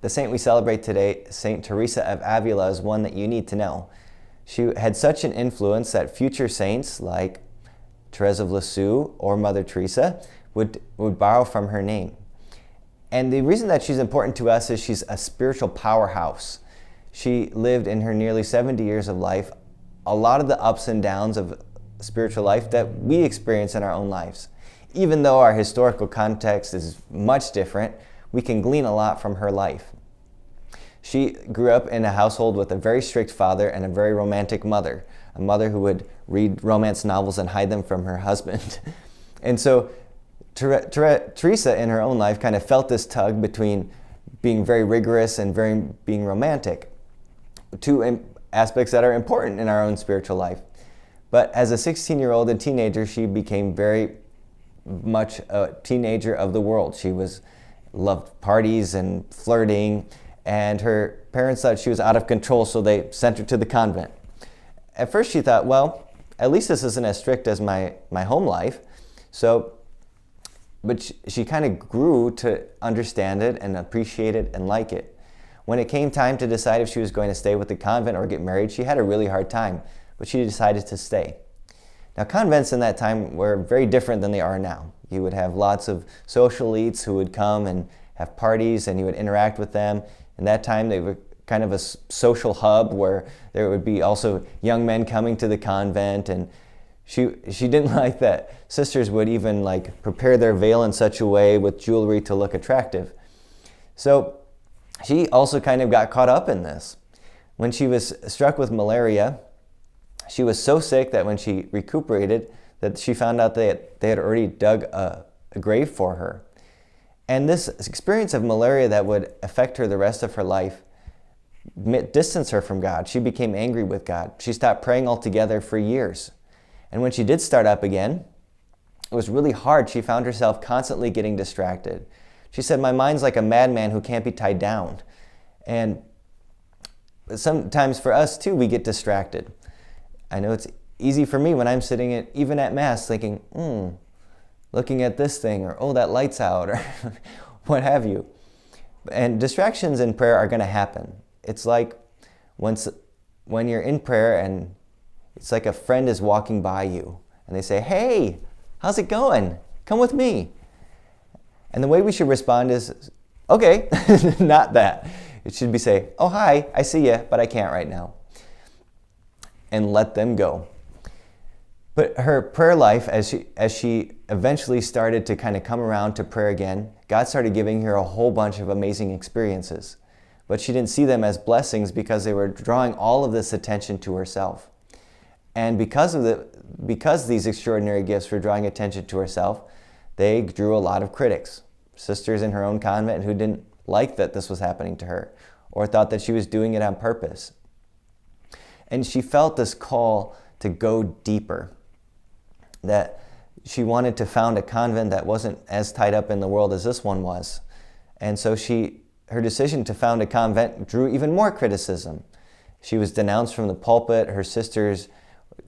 The saint we celebrate today, Saint Teresa of Avila, is one that you need to know. She had such an influence that future saints like Teresa of Lisieux or Mother Teresa would borrow from her name. And the reason that she's important to us is she's a spiritual powerhouse. She lived in her nearly 70 years of life a lot of the ups and downs of spiritual life that we experience in our own lives. Even though our historical context is much different, we can glean a lot from her life. She grew up in a household with a very strict father and a very romantic mother, a mother who would read romance novels and hide them from her husband. And so Teresa in her own life kind of felt this tug between being very rigorous and being romantic. Two aspects that are important in our own spiritual life. But as a 16-year-old and teenager, she became very much a teenager of the world. She loved parties and flirting, and her parents thought she was out of control, so they sent her to the convent. At first she thought, well, at least this isn't as strict as my home life. But she kind of grew to understand it and appreciate it and like it. When it came time to decide if she was going to stay with the convent or get married, she had a really hard time, but she decided to stay. Now, convents in that time were very different than they are now. You would have lots of social elites who would come and have parties, and you would interact with them. In that time, they were kind of a social hub where there would be also young men coming to the convent, and she didn't like that sisters would even prepare their veil in such a way with jewelry to look attractive. So she also kind of got caught up in this. When she was struck with malaria, she was so sick that when she recuperated, that she found out that they had already dug a grave for her. And this experience of malaria that would affect her the rest of her life distanced her from God. She became angry with God. She stopped praying altogether for years. And when she did start up again, it was really hard. She found herself constantly getting distracted. She said, my mind's like a madman who can't be tied down. And sometimes for us too, we get distracted. I know it's easy for me when I'm sitting even at Mass thinking, looking at this thing, or oh, that light's out, or what have you. And distractions in prayer are going to happen. It's like when you're in prayer and it's like a friend is walking by you and they say, hey, how's it going? Come with me. And the way we should respond is, okay, not that. It should be say, oh, hi, I see you, but I can't right now. And let them go. But her prayer life, as she eventually started to kind of come around to prayer again, God started giving her a whole bunch of amazing experiences. But she didn't see them as blessings because they were drawing all of this attention to herself. And because these extraordinary gifts were drawing attention to herself, they drew a lot of critics. Sisters in her own convent who didn't like that this was happening to her, or thought that she was doing it on purpose. And she felt this call to go deeper, that she wanted to found a convent that wasn't as tied up in the world as this one was. And so her decision to found a convent drew even more criticism. She was denounced from the pulpit. Her sisters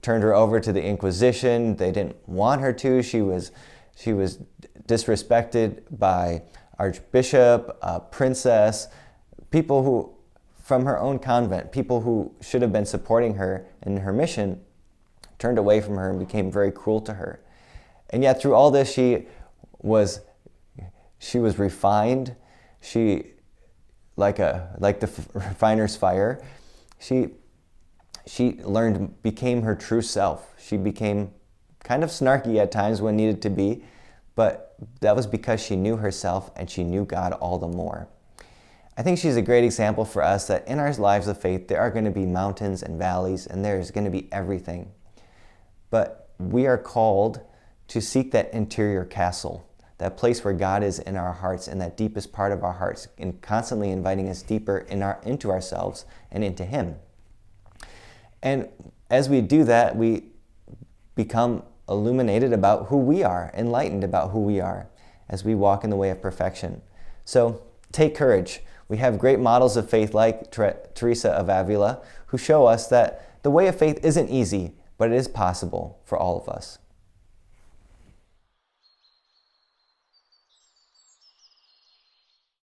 turned her over to the Inquisition. They didn't want her to. She was disrespected by archbishop, princess, people who, from her own convent, people who should have been supporting her in her mission, turned away from her and became very cruel to her. And yet through all this, she was refined. She, like the refiner's fire, she became her true self. She became kind of snarky at times when needed to be, but that was because she knew herself and she knew God all the more. I think she's a great example for us that in our lives of faith, there are going to be mountains and valleys, and there's going to be everything. But we are called to seek that interior castle, that place where God is in our hearts, in that deepest part of our hearts, and constantly inviting us deeper into ourselves and into Him. And as we do that, we become illuminated about who we are, enlightened about who we are, as we walk in the way of perfection. So take courage. We have great models of faith like Teresa of Avila, who show us that the way of faith isn't easy, but it is possible for all of us.